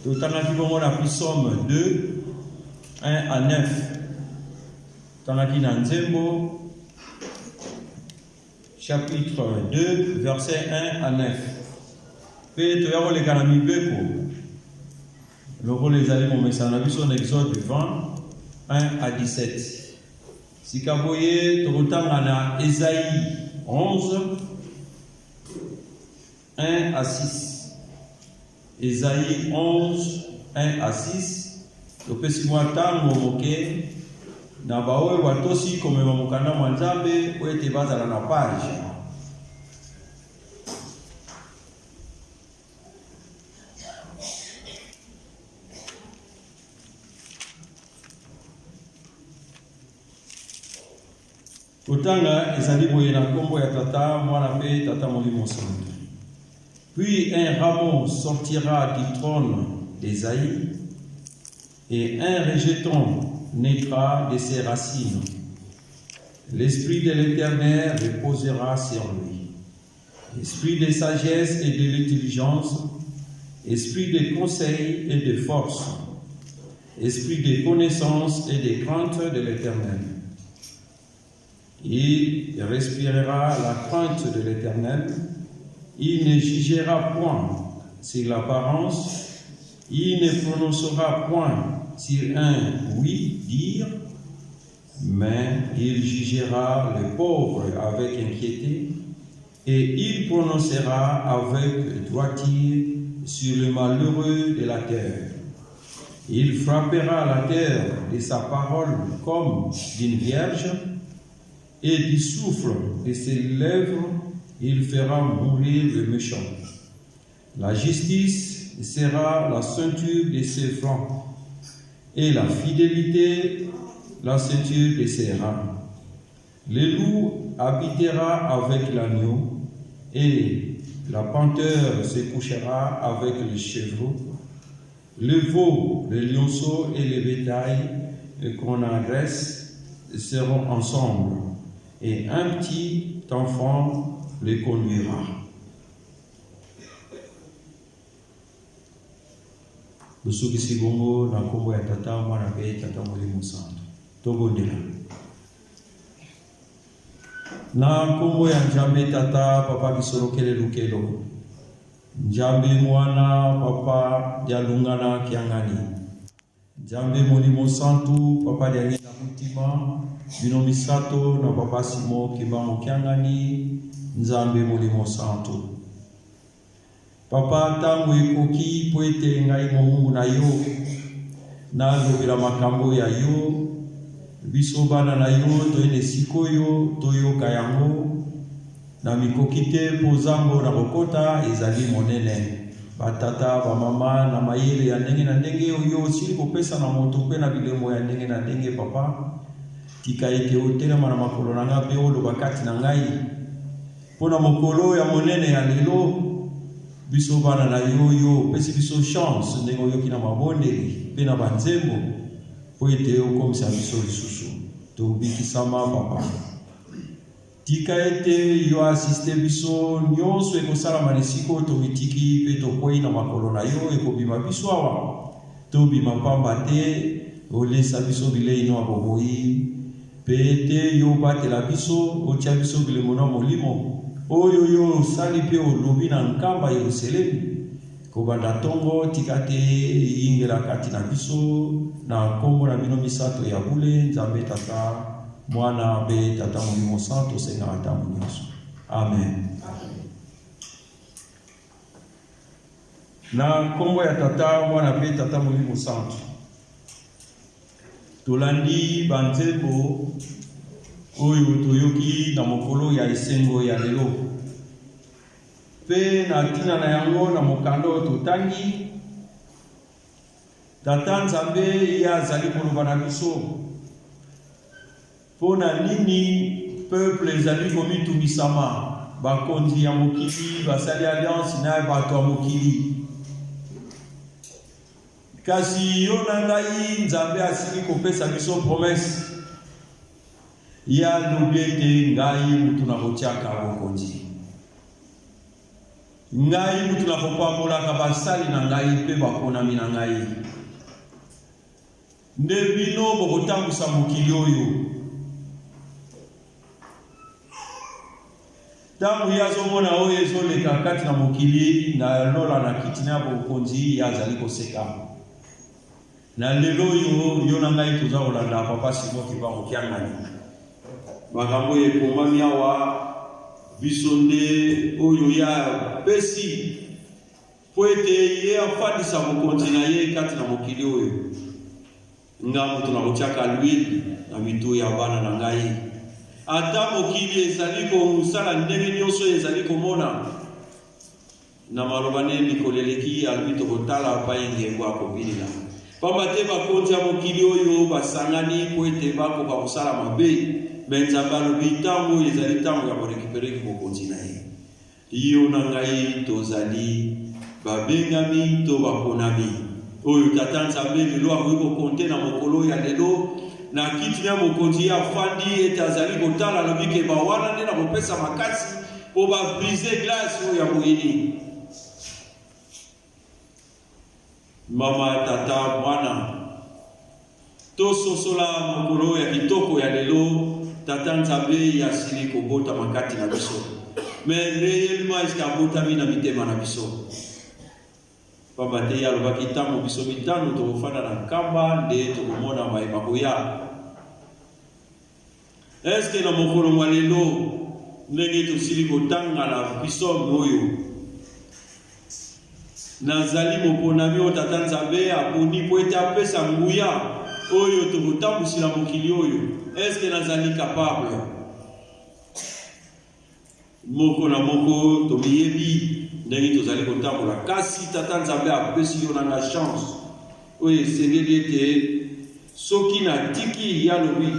Totanaki bongo na Psaume 2, 1 à 9. Tanaki na Nzembo, chapitre 2, verset 1 à 9. Pe toyako leka na mibeko. Loko les allez mon message na biso na Exode 20, 1 à 17. Sikaboye tokotanga na Esaïe 11, 1 à 6. Esaïe 11, 1 à 6. Topesi mwa tango moke na baoye watosi komema mokanda mwa Nzambe po ete bazala na page. Kotanga ezali boye na kombo ya tata mwana pe tata molimo santo. Puis un rameau sortira du trône d'Esaïe, et un rejeton naîtra de ses racines. L'esprit de l'Éternel reposera sur lui. Esprit de sagesse et de l'intelligence, esprit de conseil et de force, esprit de connaissance et de crainte de l'Éternel. Il respirera la crainte de l'Éternel. Il ne jugera point sur l'apparence. Il ne prononcera point sur un oui dire, mais il jugera le pauvre avec inquiétude et il prononcera avec droiture sur le malheureux de la terre. Il frappera la terre de sa parole comme d'une vierge, et du souffle de ses lèvres, il fera mourir le méchant. La justice sera la ceinture de ses flancs, et la fidélité la ceinture de ses reins. Le loup habitera avec l'agneau, et la panthère se couchera avec le chevreau. Le veau, le lionceau et le bétail qu'on engraisse seront ensemble, et un petit enfant les conduira. Lusuki sibongo na kombo ya tata mwana pe tata molimo santo. Tobondela. Na kombo ya Nzambe tata papa bisorokele lukelo. Nzambe mwana papa dialungana kiangani. Nzambe molimo santo papa dialina mutima. Bino misato na papa Simo kibango kiangani. Nzambe molimo santo. Papa tangu ikoki po ete ngai Mungu na yo na lobela makambo ya yo biso bana na yo toyene sikoyo toyoka yango na mikoki te po zambo na kokota ezali monene. Batata bamama na mayele ya ndenge na ndenge oyo osili kopesa na moto pe na bilemo ya ndenge na ndenge papa tika ete otelema na makolo na nga pe oloba kati na ngai mpona mokolo ya monene ya lelo biso bana na yo pesi biso chance ndenge oyoki na mabondeli pe na banzembo po ete okomisa biso lisusu tobikisama papa tika ete yo asiste biso nyonso ekosalama esika tobitiki pe tokwei na makolo na yo ekobima biso awa tobima pamba te olesa biso bilei no aboboyi pe ete yo batela biso otia biso bilemo na molimo oyo yo sali pe olobi na nkamba Yerusalemu kobanda tongo tikate yingela kati na biso na kombo na bino misato ya bule Nzambe tata mwana be tata molimo santo senga atamu nyonso amen. Na kombo ya tata mwana be tata molimo santo tolandi banzembo oyo toyoki na mokolo ya esengo ya lelo pe na tina na yango na mokando totangi tata Nzambe ya azali koloba na biso pona nini peuple ezali komitumisama bakonzi ya mokili basali alliance na bato ya mokili kasi yo na ngai Nzambe asili kopesa biso promesse ya lobi ete ngai mutu na kotiaka bokonzi ngai mutu na kopambolaka basali na ngai mpe baponami na ngai. Nde bino bokotambusa mokili oyo. Ntango ye azomona oyo ezoleka kati na mokili na lola na kiti na bokonzi ye azali koseka. Na lelo oyo yo na ngai toza kolanda papa Simon Kibango Kiangani. Makambo ekomami awa biso nde oyo ya pesi po ete ye afandisa bokonzi na ye kati na mokili oyo. Nga mutu na kotiaka lwili na mitu ya bana na ngai. Ata mokili ezali kosala ndenge nyonso ezali komona na maloba ne mikoleleki alwi tokotala pa yengengo akobilila. Pamba te bakonzi ya mokili oyo basangani po ete bakoka kosala mabe, me Nzambe alobi ntango ezali ntango ya korekipereki bokonzi na ye. Yo na ngai tozali babengami to baponami oyo tata Nzambe lelo akoki kokonte na mokolo ya lelo na kiti ya mokonzi ya fandi ete azali kotala alobi ke bawana nde na kopesa makasi po babrise glace oyo ya moyini. Mama, tata, mwana tososola mokolo ya kitoko ya lelo tata Nzambe ya sili kobota makati na biso. Mais réellement est-ce qu'abotami na mitema na biso. Papa te ya lobaki ntango biso mitano tokofanda na nkamba nde tokomona mayeba koya. Est-ce que na mokolo mwa lelo ndenge tosili kotanga na biso oyo nazali moponami oyo tata Nzambe aponi po ete apesa nguya oyo tokotambusila mokili oyo. Est-ce que nazali capable? Moko na moko tomiyebi ndenge tozali kotambola kasi tata Nzambe apesi yo na chance oyo esengeli ete soki na tiki ya lobi.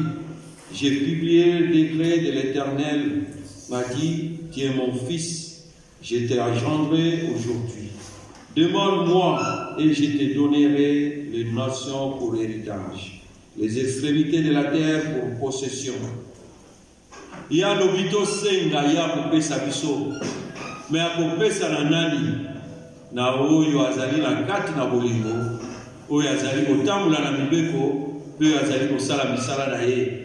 J'ai publié le décret de l'Éternel, m'a dit, tiens mon fils, je t'ai engendré aujourd'hui. Demande-moi et je te donnerai les nations pour héritage, les extrémités de la terre pour possession. Ya lobito senga ya kopesa biso, mais akopesa na nani? Na oyo azali na kati na bolingo, oyo azali kotambola na mibeko, pe azali kosala misala na ye.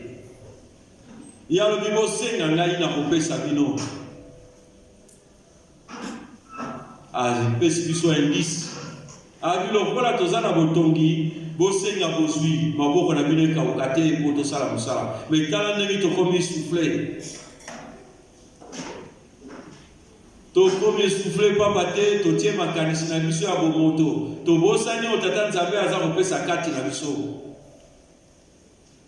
Ya lobibo senga ngai na kopesa bino. Pesi biso indice. Abilo kola tozana botongi, bosenga bozwi, maboko na bino ekawukate po tosala mosala. Mais tala ndenge tokomi soufflé. Tokomi soufflé papa te, totie makanisi na biso ya bomoto. Tobosani o tata Nzambe aza kopesa kati na biso.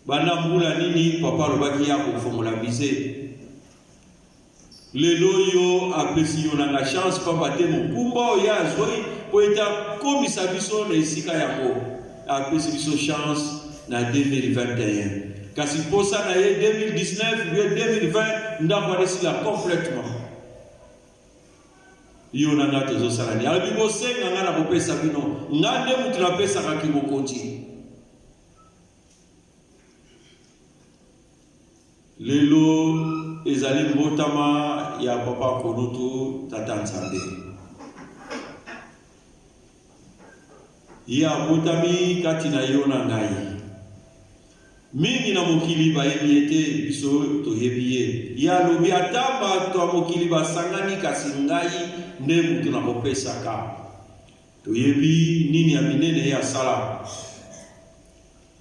Bana mbula nini papa lobaki ya kofongola bize. Lelo yo apesi yo na chance papa te mokumba oyo ya zoi po eta komisa biso na esika yango. Apesi biso chance na 2021. Kasi posa na ye 2019 ou 2020 ndako resila complètement. Yo na ngato zo salani. Albi bo senga ngana kopesa bino. Ngande mutu na pesa ka kimokonti. Lelo ezali mbotama ya papa Konutu tata Nzambe. Ya mbotami kati na yo na ngai. Mingi na mokili ba ete biso to yebiye. Ya lobi atamba to mokili ba sangani kasi ngai nde mutu na kopesa ka. To yebi nini ya minene ya sala.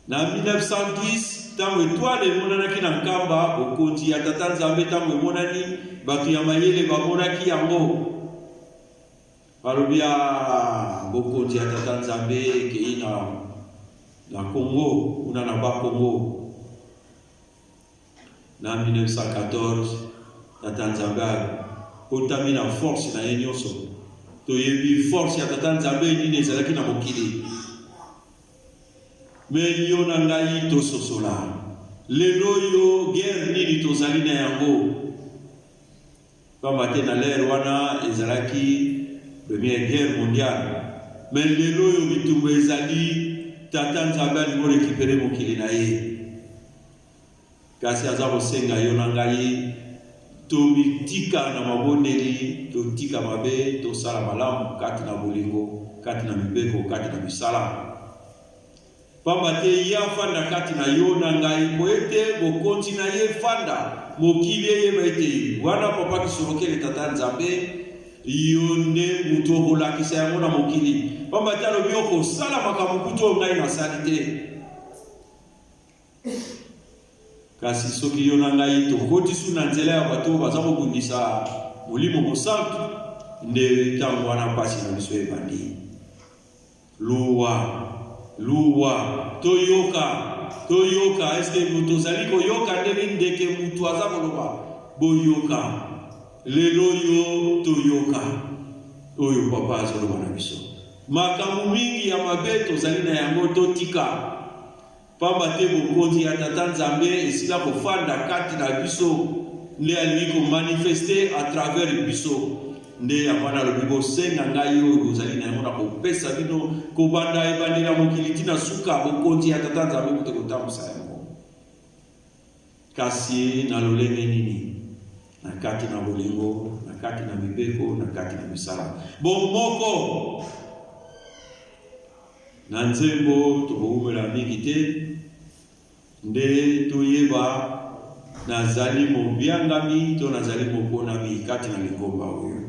Na 1910 tango etwale monanaki na nkamba bokonzi ya tata Nzambe tango emonani bato ya mayele bamonaki yango balobia bokonzi ya tata Nzambe ekei na Congo una na ba Congo na 1914 tata Nzambe otami na force na ye nyonso toyebi force ya tata Nzambe nini ezalaki na mokili. Mais yo na ngai tososola. Lelo yo guerre nini tozali na yango. Pamba te na l'ère wana ezalaki première guerre mondiale. Mais lelo yo bitumba ezali tata Nzambe alingo récupérer mokili na ye. Kasi aza kosenga yo na ngai tomitika na mabondeli, totika mabe, tosala malamu, kati na bolingo, kati na mibeko, kati na misala. Pamba te ya fanda kati na yo na ngai po ete bokonzi na ye fanda mokili ye baite wana papa kisorokele tata Nzambe yonde mutu okolakisa yango na mokili. Pamba te alobi okosala makambo kutu ngai nasali te. Kasi soki yo na ngai tokoti su na nzela ya bato baza kobundisa molimo mosantu nde ntango wana mpasi na biso ebandi. Luwa, toyoka, eske mutu ozali koyoka ndenge ndeke mutu aza koloba boyoka. Lelo yo toyoka oyo papa azoloba na biso. Makambo mingi ya mabe tozali na yango totika. Pamba te bokonzi ya tata Nzambe esila kofanda kati na biso nde alingi komanifeste à travers biso. Nde ya mwana lobi bosenga ngai oyo ozali na yango na kopesa bino kobanda ebandela mokili tina suka bokonzi ya tata Nzambe kote kotambusa yango. Kasi na lolenge nini? Na kati na bolingo, na kati na mibeko, na kati na misala. Bomoko na nzembo tokoumela mingi te nde toyeba nazali mobiangami to nazali moponami kati na lingomba oyo.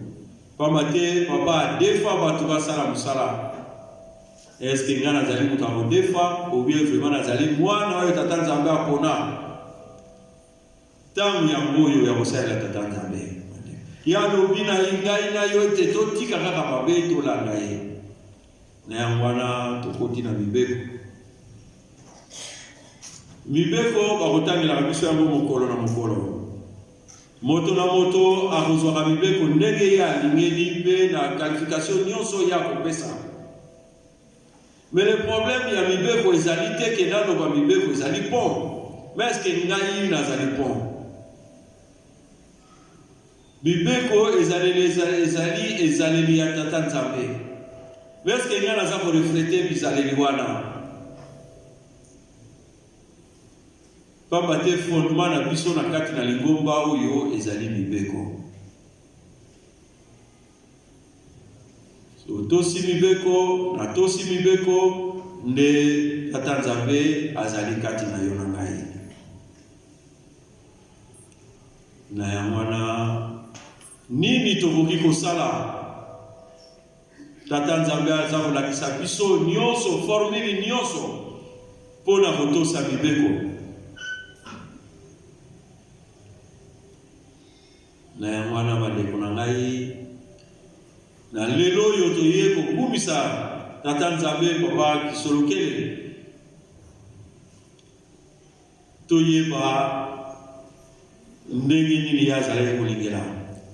Pamba te papa defa batu basala musala. Eske nga nazali mutu akodefa ou bien vraiment nazali mwana oyo tata Nzambe apona. Tangu ya mboyo ya kosalela tata Nzambe ya lobi na ngai na yo ete totika kaka mabe tolanda ye. Na yango wana tokoti na mibeko. Mibeko bakotangela biso yango mokolo na mokolo. Moto na moto akozwaka mibeko ndenge ya alingeli mpe na qualification nyonso ya kopesa. Mais le problème ya mibeko ezali te ke naloba mibeko ezali pont. Mais est-ce que ngai nazali pont? Mibeko ezali ya tata Nzambe. Mais est-ce que ngai naza koreflete bizaleli wana? Pamba te fondement na biso na kati na lingomba oyo ezali mibeko. So tosi mibeko, na tosi mibeko nde tata Nzambe azali kati na yo na ngai. Na ya mwana nini tokoki kosala? Tata Nzambe aza kolakisa biso nyonso, formuli nyonso pona kotosa mibeko. Na ya mwana bandeko na ngai na lelo oyo toye kokumisa tata Nzambe papa kisolokele toyeba ndenge nini yazali kolingela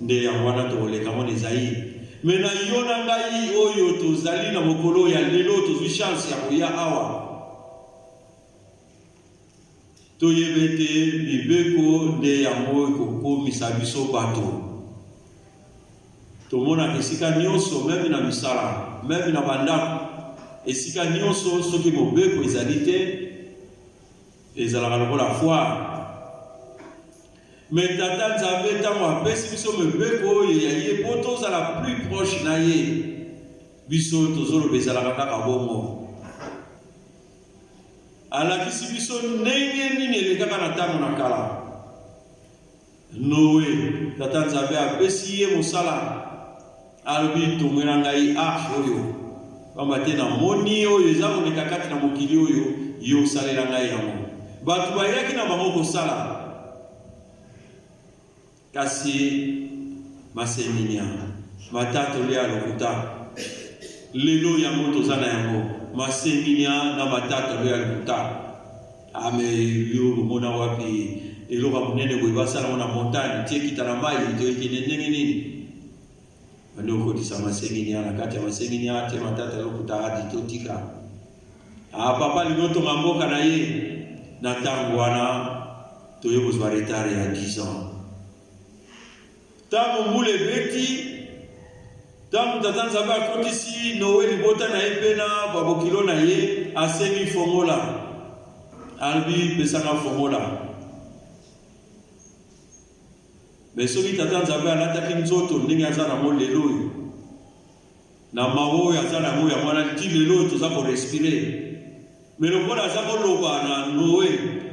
nde ya mwana toleka mona ezai. Mais na yo na ngai oyo tozali na mokolo ya lelo tozwi chance ya koya awa toyebete mibeko nde yango ekokomisa biso bato. Tomona esika nyonso meme na misala, meme na bandako, esika nyonso soki mobeko ezali te ezalaka lokola foi. Mais tata Nzambe ntango apesi biso mibeko oyo ya ye po tozala plus proche na ye, biso tozoloba ezalaka kaka bongo. Alakisi biso ndenge nini elekaka na ntango na kala. Noe tata Nzambe apesi ye mosala alobi tongwela ngai oyo pamba te na moni oyo eza koleka kati na mokili oyo yo osalela ngai yango. Bato bayaki na bango kosala kasi maseminia matata olia lokuta lelo yango toza na yango maseminia na matata olia lokuta. Ame yo mona wapi eloka munene boye basala na montagne tie kitana mai toyekene ndenge nini ndoko disa maseminia na kati ya maseminia te matata lokuta hadi totika. Papa lingoto mamboka na ye na tango wana toyebo zwa retard ya 10 ans. Tango mule beti tango tata Nzambe akotisi Noeli bota na epena babokilo na ye asengi fongola albi pesanga fongola. Mais soki tata nzambe alataki nzoto ndenge aza nango lelo oyo na mawo oyo aza nango ya mwana ti lelo oyo toza korespire. Mais lokola aza koloba na Noe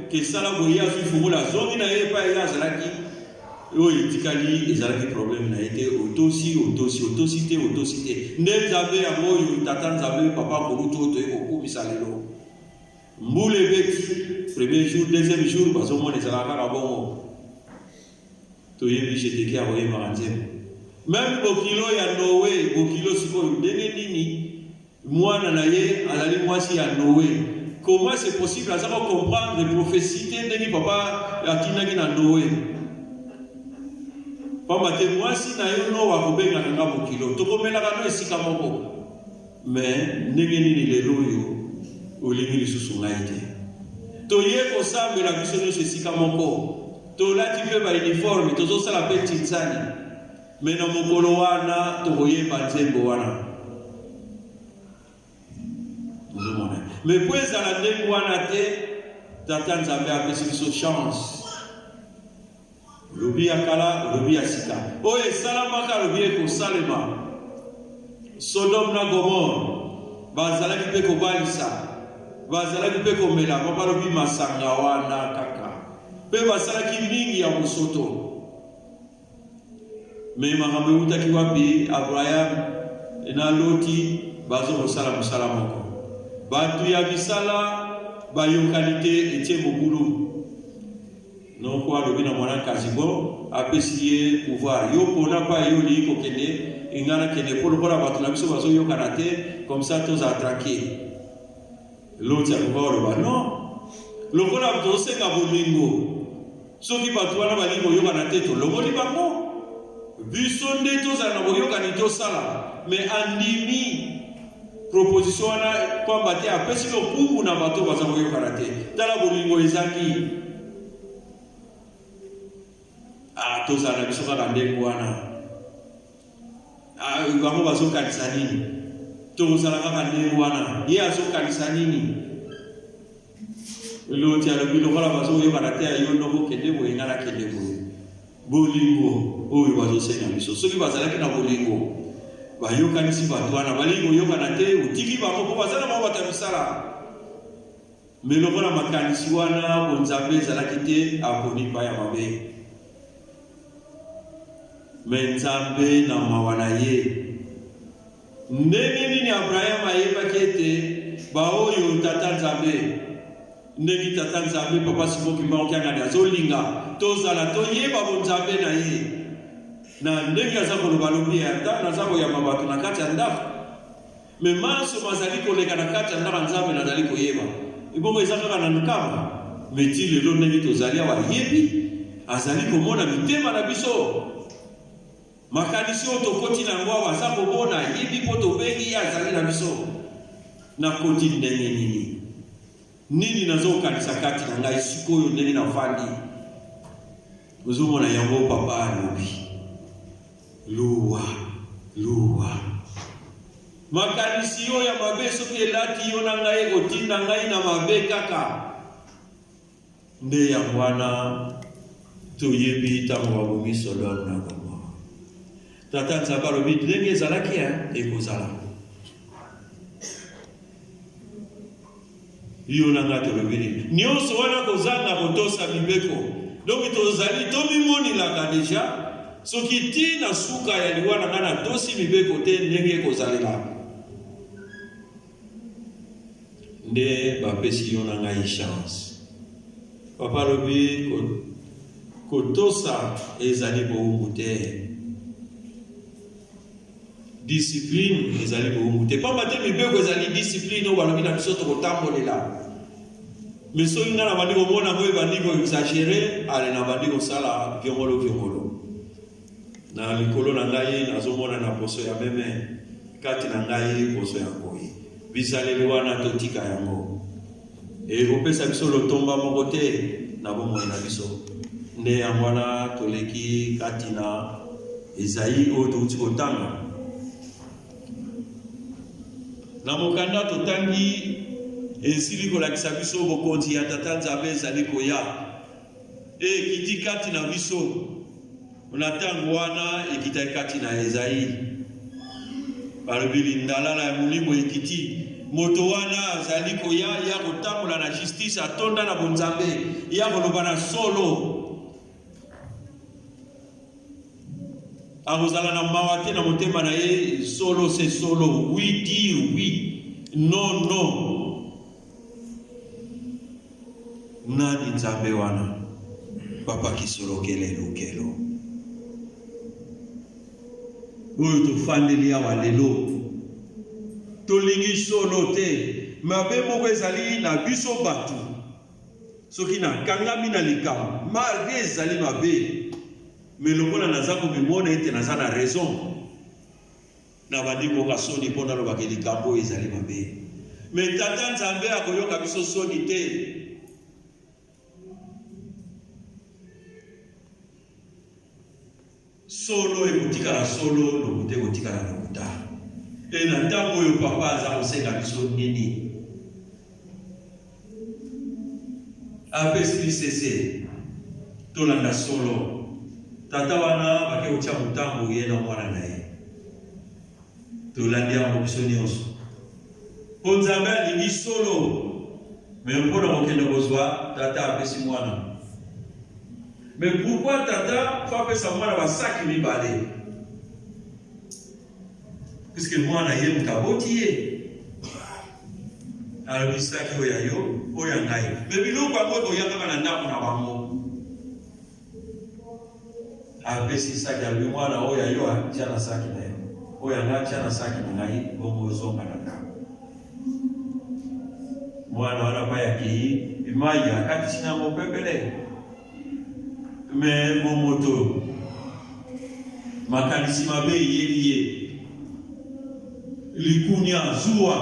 ke esala boye azwi fungula azongi na ye epai ye azalaki oyo etikali ezalaki problème na ye te otosi te nde nzambe yango oyo tata nzambe papa kolutu oyo toye kokumisa lelo mbula ebeti premier jour deuxième jour bazomona ezalaka kaka bongo toyebi jeteki ya koyebaka nzembo. Même bokilo ya Noe bokilo sikoyo ndenge nini mwana na ye azali mwasi ya Noe. Comment c'est possible à comprendre les prophéties de papa atinaki na Noé? Papa te mwasi na yo no wa kobenga kanga bokilo tokomela kano esika moko mais ndenge nini lelo yo olingi lisusu ngai te toye kosambela biso nyonso esika moko tolati mpe bauniforme tozosala mpe tinzani mais na mokolo wana tokoyeba nzembo wana. Mais pour ezala ndenge wana te tata nzambe apesi biso chance lobi ya kala lobi ya sika oyo esalamaka lobi ekosalema. Sodome na Gomore bazalaki mpe kobalisa bazalaki mpe komela papa lobi masanga wana kaka mpe basalaki mingi ya mosoto. Mais makambo eutaki wapi? Abraham na Loti bazokosala mosala moko batu ya bisala bayokanite etie mobulu noko alobi na mwana kazibo apesi ye pouvoir yo pona pa yo li kokende ingana kende polokola batu na biso bazoyokana te comme ça toza tranquille. L'autre akoko aloba non lokola tosenga bolingo soki batu wana balingo yokana te tolongoli bango biso nde toza na boyokani tosala mais andimi proposition wana kwamba te apesi lokumu na bato baza koyokana te tala bolingo ezangi tozala biso kaka ndenge wana bango bazokanisa nini tozala kaka ndenge wana ye azokanisa nini loti alobi lokola bazoyokana te yo ndoko kende boye ngana kende boye bolingo oyo bazosenga biso soki bazalaki na bolingo bayokanisi bato wana balingo yokana te utiki bango mpo bazala bango bata misala. Mais lokola makanisi wana bonzambe ezalaki te aponi pa ya mabe. Mais nzambe na mawa na ye ndenge nini Abraham ayebaki ete baoyo tata nzambe ndenge tata nzambe papa simoki mbango ngani azolinga tozala toyeba bonzambe na ye na ndenge aza koloba lobi ata naza koyamba bato na kati ya ndako mais manso bazali koleka na kati ya ndako nzambe nazali koyeba ibongo eza kaka na nkamba mais ti lelo ndenge tozali awa yebi azali komona mitema na biso makanisi oyo tokoti nango awa aza komona yebi mpo tobengi ye azali na biso nakoti ndenge nini nazokanisa kati na ngai sikoyo ndenge nafandi ozomona yango papa alobi luwa makanisi yo ya mabe soki elati yo na ngai kotinda ngai na mabe kaka nde yango wana toyebi ntango babomi Sodome na Gomore. Tata nzambe alobi ndenge ezalaki ekozala yo na ngai tolobi nini nyonso wana kozanga kotosa mibeko donc tozali tomimonilaka deja soki ti na suka ya liwa na ngana tosi mibeko te ndenge ekozalela nde bapesi yo na ngai chance. Papa lobi kotosa ezali boumbu te discipline ezali boumbu te pamba te mibeko ezali discipline oyo balobi na biso tokotambolela mais soki nga na bandi komona boye bandi koexagere ale na bandi kosala viongolo na likolo na ngai nazomona na poso ya meme kati na ngai poso ya koi bizaleli wana totika yango ekopesa biso lotomba moko te na bomoi na biso nde yango wana toleki kati na Ezayi oyo touti kotanga na mokanda totangi esili kolakisa biso bokonzi ya tata nzambe ezali koya ekiti kati na biso Unatangu wana ikita kati na Ezaïe. Balobili ndalala ya mulimo ikiti. Moto wana zaliko ya kotamula na justice atonda na bonzambe. Ya kolobana solo. Arozala na mawate na motema na ye solo c'est solo. Oui dire oui. Non non. Nani nzambe wana? Papa kisolo kelelo kelo. Oyo tofandeli awa lelo. Tolingi solo te. Mabe moko ezali na biso batu. Soki na kangami na likambo. Malgré ezali mabe. Mais lokola naza komimona ete naza na raison. Na bandi moko soni mpona lobaka likambo ezali mabe. Mais tata nzambe akoyoka biso soni te. Solo ekotika la solo, lokuta ekotika la lokuta. Et na ntango oyo papa aza kosenga biso nini? Apesi bisese tolanda solo. Tata wana bake kotia motambo ye na mwana na ye. Tolandi yango biso nyonso. Po Nzambe alingi solo. Mais mpona kokende kozwa tata apesi mwana. Mais pourquoi tata faut apesa mwana basaki mibale? Puisque mwana ye mutaboti ye. Alors bisaki oya yo, oya ngai. Mais biloko yango oyaka na ndako na bango. Apesi saki albi mwana oya yo atia na saki na yo. Oya ngai atia na saki na ngai bongo zonga na ndako. Mwana wana pa yaki imaya kati sina mopepele. Mais mon moto makanisi mabe yeliye likunya zuwa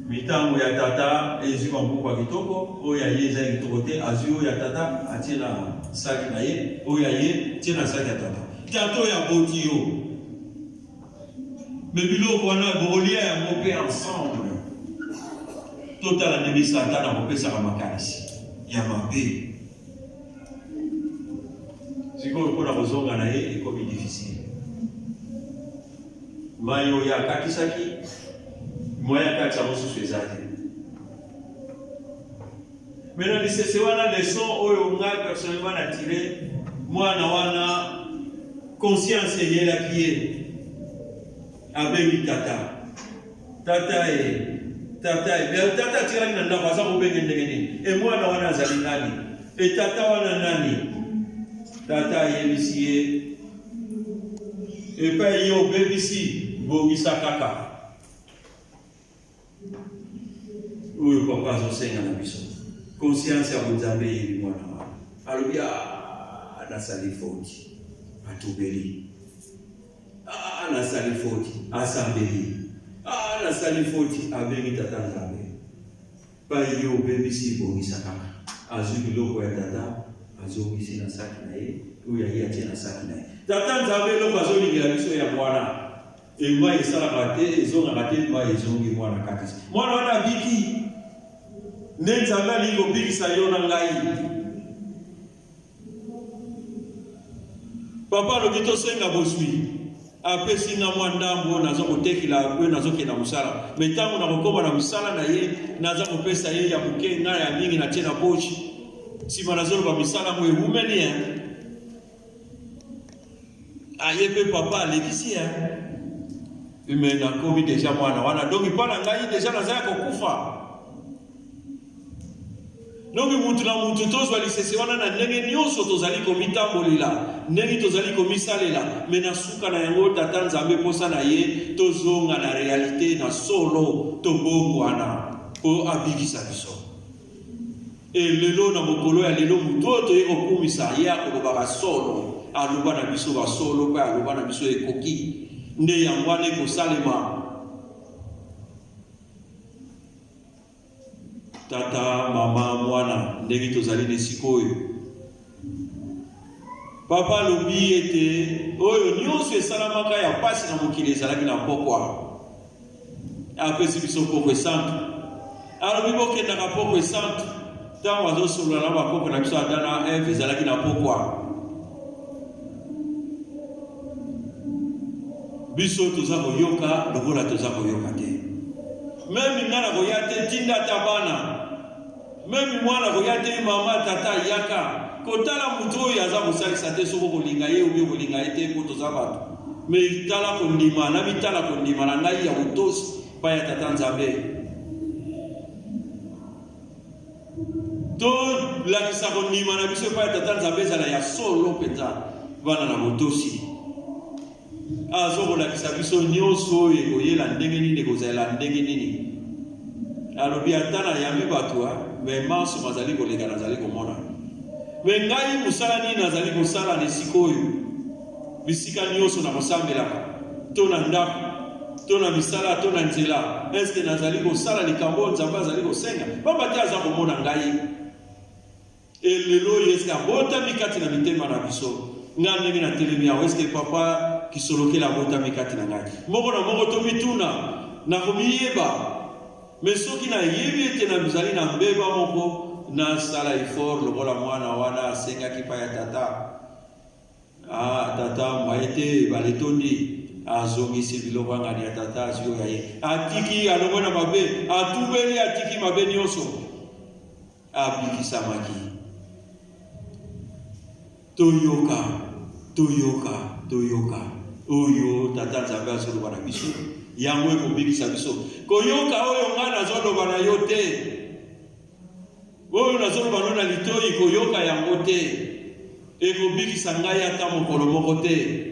mitango ya tata ezuwa mbuko kitoko oya yeza kitoko te azuo ya tata atina saki na ye oya ye tina saki ya tata tato ya botio mais biloko wana bolia ya mope ensemble total na bisa tata mopesa ka makanisi ya mabe. Si vous pouvez vous organiser, c'est difficile. Mayo ya kakisaki, moya kakisa mosu fezaki. Maintenant, c'est wana leçon oyo ngai personnellement na tiré, moi na wana conscience yela kié. Abengi tata. Tata tira na ndako za kubenga ndengeni. Et moi na wana zali nani? Et tata wana nani? Tata yebisiye et pas yo bebisi bogisa kaka oyo papa zosenga na biso conscience ya Nzambe yebi mwana alobia anasali foti atubeli anasali foti asambeli anasali foti abengi tata Nzambe pa yo bebisi bogisa kaka azuli loko ya tata azongisi na saki na ye oya ye atie na saki na ye tata Nzambe loko azolingela biso ya mwana ema esalaka te ezongaka te ma ezongi mwana kati mwana wana biki nde Nzambe alingi kobikisa yo na ngai papa alobi tosenga bozwi apesi nga mwa ndambo naza kotekela mpe nazokenda mosala me ntango nakokoma na mosala na ye naza kopesa ye ya moke ngai ya mingi natie na pochi sima nazoloba misala mo ewumeli aye pe papa alekisi mais nakomi deja mwana wana donc mpona ngai deja naza ya kokufa donc mutu na mutu tozwa lisese wana na ndenge nyonso tozali komitambolela ndenge tozali komisalela me na suka na yango tata Nzambe posa na ye tozonga na réalité na solo tobongo wana po abikisa biso. Et lelo na mokolo ya lelo mutoto ye okumisa ya kolobaka solo aloba na biso ba solo pa aloba na biso ekoki nde yango ane kosalema tata mama mwana ndenge tozali na sikoyo papa lobi ete oyo nyonso esalamaka ya pasi na mokili ezalaki na pokwa apesi biso pokwa esantu alobi bokendaka pokwa esantu ntango azosolola na bakoko na biso adana eve ezalaki na pokwa biso toza koyoka lokola toza koyoka te. Même ngana koyate tinda tabana. Même mwana koyate mama tata yaka. Kotala mutu oyo aza kosalisa te soko kolinga ye ou kolinga ye te po toza bato. Mais tala kondima na bitala kondima na ngai ya utosi pa ya tata Nzambe. To lakisa kondima na biso pa ya tata Nzambe zala ya solo penza bana na utosi. Azo lakisa biso nyonso ekoyela ndenge nini kozala ndenge nini. Alobi atana yambi batwa mais maso mazali kolega nazali komona. Mais ngai musala nini nazali kosala na sikoyo. Bisika nyonso na kosambelaka. To na ndako, to na misala, to na nzela. Est-ce que nazali kosala likambo Nzambe azali kosenga? Pamba te aza komona ngai. Elelo yeska bota mikati na mitema na biso. Nga ndenge na telemi ya est-ce que papa kisolokela bota mikati na ngai. Moko na moko to mituna na komiyeba. Mais soki na yebi ete na bizali na mbeba moko na sala effort lokola mwana wana asenga kipa ya tata. Tata mwaete baletondi azongisi biloko ngani ya tata azio ya ye. Atiki alongona mabe, atubeli atiki mabe nyonso. Abikisa maki. Toyoka. Oyo tata Nzambe azoloba na biso. Yango ekobikisa biso. Koyoka oyo ngana azoloba na yo te. Oyo nazoloba na litoi koyoka yango te. Ekobikisa ngai ata mokolo moko te.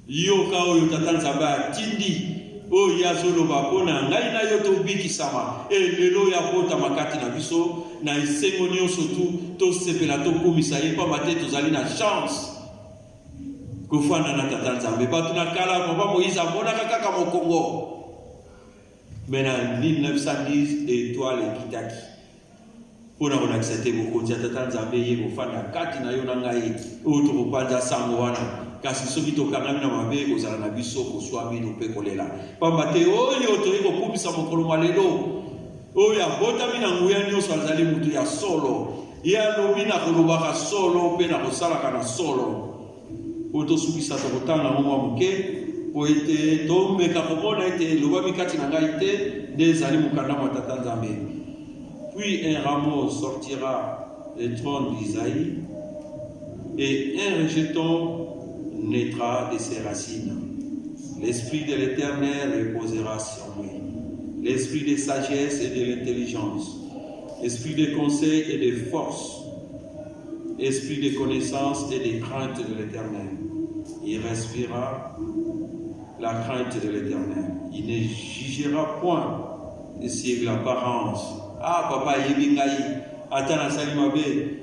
Yoka oyo tata Nzambe atindi. Oyo azoloba pona ngai na yo tobikisama. Lelo ya bota makati na biso. Na esengo nyonso to sepela to komisa ye pa mate tozali na chance. Kofana na tata Nzambe batu na kala papa Moïse amona kaka mokongo. Mena 1910 étoile kitaki. Pona on accepter beaucoup de tata Nzambe ye kofana kati na yo na ngai oto kopanja sango wana. Kasi soki to kangami na mabe kozala na biso koswami no pe kolela. Pamba te oyo to yeko kumisa mokolo malelo. Oya botami na nguya nyonso azali mutu ya solo. Ya lobi na kolobaka solo pe na kosalaka na solo. Oto sukisa to kotanga mwa muke po ete to meka komona ete loba mikati na ngai te ndezali mukanda mwa tata Nzambe. Puis un rameau sortira du trône d'Isaïe et un rejeton naîtra de ses racines. L'esprit de l'Éternel reposera sur lui. L'esprit de sagesse et de l'intelligence, esprit de conseil et de force, esprit de connaissance et de crainte de l'Éternel. Il respirera la crainte de l'Éternel. Il ne jugera point sur l'apparence. Papa yebingai, atana salimabe.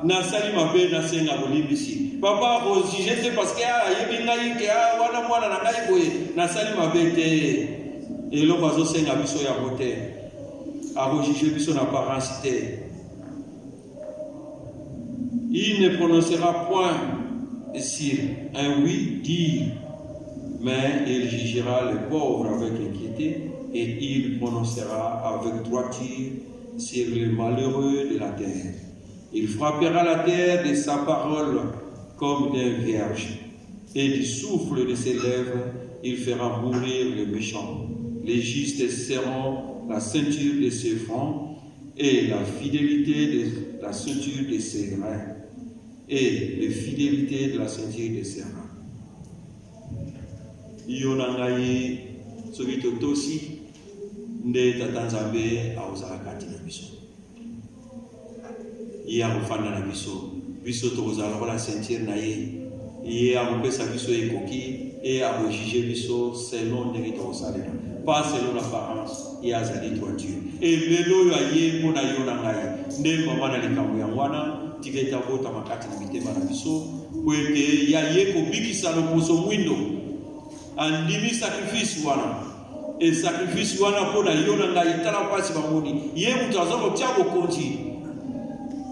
Na salimabe na senga bolibisi. Papa ko jugete parce que yebingai ke wana mwana na ngai boye na salimabe te. Et l'on va se senga biso ya moté. A rejuger biso na apparence te. Il ne prononcera point sur un oui dire, mais il jugera le pauvre avec inquiétude et il prononcera avec droiture sur les malheureux de la terre. Il frappera la terre de sa parole comme d'un vierge et du souffle de ses lèvres, il fera mourir les méchants. Les justes serront la ceinture de ses fronts et la fidélité de la ceinture de ses reins. Et la fidélité de la ceinture de ses reins. Yonangaye, soki totosi, nde tata Nzambe aozala kati na biso. Ye akofanda na biso, biso tokozala lokola ceinture na ye. Ye akopesa biso ekoki, et akojuge biso selon ndenge tokosalela. Pas selon l'apparence, et azali droiture. Et lelo ya ye mona yo na ngai. Nde mama na likambo ya mwana, tiketa bota makati na mitema na biso, po ete ya ye kobikisa loposo mwindo. Andimi sacrifice wana. Et sacrifice wana po na yo na ngai tala pasi bamoni. Ye mutu azo tia bokonzi.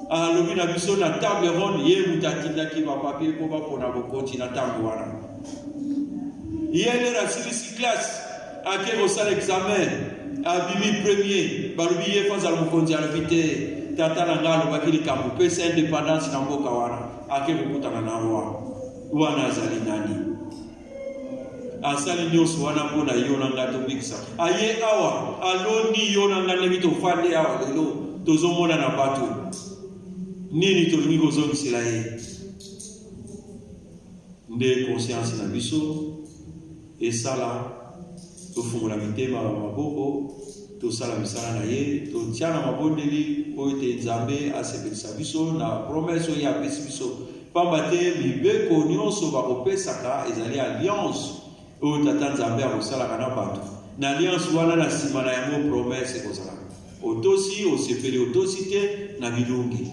Alobi na biso na table ronde, ye mutu atindaki ba papier po ba pona bokonzi na table wana. Ye le rasilisi classe. Ake kosala examen abimi premier balubi ye faza mokonzi alobite tata na ngalo bakili kambu pesa indépendance na mboka wana ake kokutana na roi wana azali nani asali nyonso wana mpona yo na nga tobikisa aye awa aloni yo na nga ndenge tofandi awa lelo tozomona na bato nini tolingi kozongisela ye nde conscience na biso esala tofungola mitema maboko tosala misala na ye totia na mabondeli po ete nzambe asepelisa biso na promese oyo apesi biso pamba te mibeko nyonso bakopesaka ezali alliance oyo tata nzambe akosalaka na bato na alliance wana na nsima na yango promese ekozalaka otosi osepeli otosi te na bilungi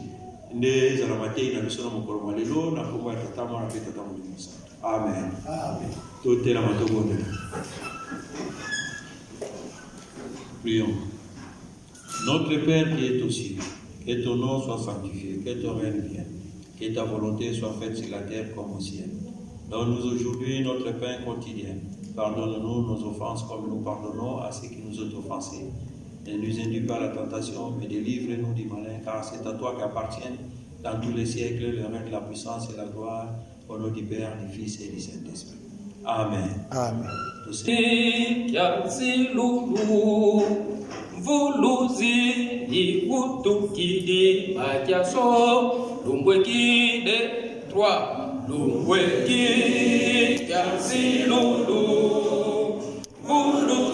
nde ezala matei na biso na mokolo mwa lelo na kombo ya tata mwana mpe tata molimo santo amen totelama tobondela. Prions. Notre Père qui est aux cieux, que ton nom soit sanctifié, que ton règne vienne, que ta volonté soit faite sur la terre comme au ciel. Donne-nous aujourd'hui notre pain quotidien. Pardonne-nous nos offenses comme nous pardonnons à ceux qui nous ont offensés. Ne nous induis pas à la tentation, mais délivre-nous du malin, car c'est à toi qu'appartiennent dans tous les siècles le règne, la puissance et la gloire, au nom du Père, du Fils et du Saint-Esprit. Amen. Amen. Vuluzi ivutukidi majaso lumbweki de 3 lumbweki yasilulu vuluzi